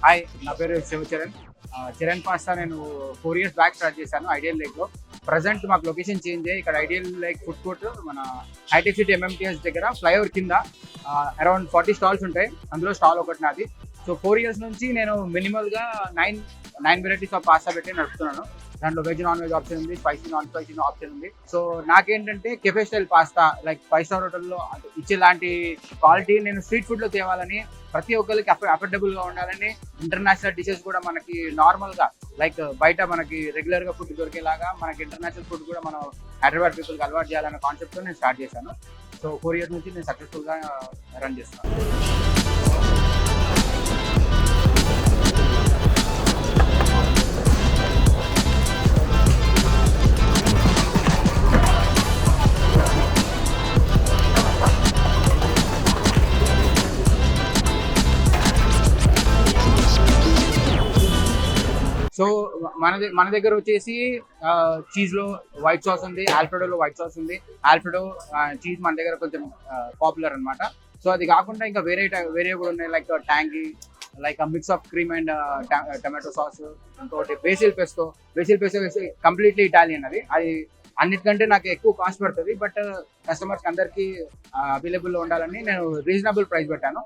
Hi, నా పేరు Charan. Charan pasta నేను 4 years బ్యాక్ స్టార్ట్ చేశాను ఐడియల్ లేక్లో. ప్రజెంట్ మాకు లొకేషన్ చేంజ్ అయ్యి ఇక్కడ ఐడియల్ లేక్ ఫుడ్ కోర్ట్ మన హైటెక్ సిటీ ఎంఎంటీఎస్ దగ్గర ఫ్లైఓవర్ కింద అరౌండ్ 40 స్టాల్స్ ఉంటాయి. అందులో స్టాల్ ఒకటి నాది. సో 4 years నుంచి నేను మినిమల్గా 9 వెరైటీస్ ఆఫ్ పాస్తా పెట్టి నడుపుతున్నాను. దాంట్లో వెజ్ నాన్ వెజ్ ఆప్షన్ ఉంది, స్పైసీ నాన్ స్పైసీ ఆప్షన్ ఉంది. సో నాకేంటంటే cafe style pasta like 5-star హోటల్లో ఇచ్చేలాంటి క్వాలిటీ నేను స్ట్రీట్ ఫుడ్లో తేవాలని, ప్రతి ఒక్కరికి అఫోర్డబుల్గా ఉండాలని, ఇంటర్నేషనల్ డిషెస్ కూడా మనకి నార్మల్గా లైక్ బయట మనకి రెగ్యులర్గా ఫుడ్ దొరికేలాగా మనకి ఇంటర్నేషనల్ ఫుడ్ కూడా మనం హైదరాబాద్ పీపుల్కి అలవాటు చేయాలన్న కాన్సెప్ట్తో నేను స్టార్ట్ చేశాను. సో 4 years నుంచి నేను సక్సెస్ఫుల్గా రన్ చేస్తాను. సో మన దగ్గర వచ్చేసి చీజ్లో వైట్ సాస్ ఉంది, ఆల్ఫ్రెడోలో వైట్ సాస్ ఉంది. ఆల్ఫ్రెడో చీజ్ మన దగ్గర కొంచెం పాపులర్ అనమాట. సో అది కాకుండా ఇంకా వేరే కూడా ఉన్నాయి like tangy, like mix of cream and tomato sauce, ఇంకోటి బేసిల్ పెస్టో వేసి కంప్లీట్లీ ఇటాలియన్. అది అన్నిటికంటే నాకు ఎక్కువ కాస్ట్ పడుతుంది, బట్ కస్టమర్స్కి అందరికీ అవైలబుల్లో ఉండాలని నేను రీజనబుల్ ప్రైస్ పెట్టాను.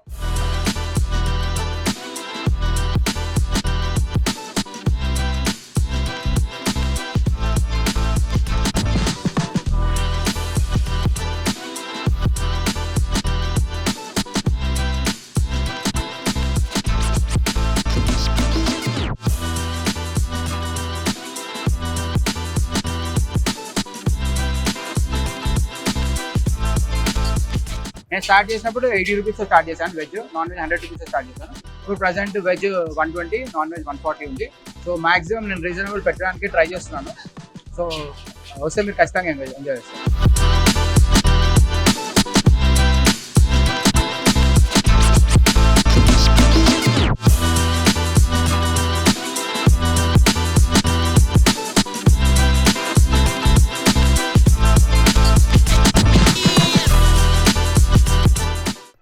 నేను స్టార్ట్ చేసినప్పుడు 80 రూపీస్తో స్టార్ట్ చేశాను. వెజ్, నాన్ వెజ్ 100 రూపీస్తో స్టార్ట్ చేశాను. ఇప్పుడు ప్రజెంట్ వెజ్ 120, నాన్ వెజ్ 140 ఉంది. సో మాక్సిమం నేను రీజనబుల్ పెట్టడానికి ట్రై చేస్తున్నాను. సో వస్తే మీరు ఖచ్చితంగా ఎంజాయ్ చేస్తారు.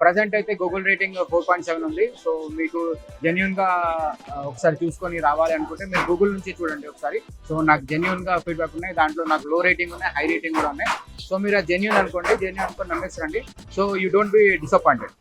ప్రజెంట్ అయితే గూగుల్ రేటింగ్ 4.7 ఉంది. సో మీకు జెన్యున్గా ఒకసారి చూసుకొని రావాలి అనుకుంటే మీరు గూగుల్ నుంచి చూడండి ఒకసారి. సో నాకు జెన్యున్గా ఫీడ్బ్యాక్ ఉన్నాయి, దాంట్లో నాకు లో రేటింగ్ ఉన్నాయి, హై రేటింగ్ కూడా ఉన్నాయి. సో మీరు జెన్యున్ అనుకోండి నమ్మేసి రండి. So you don't be disappointed.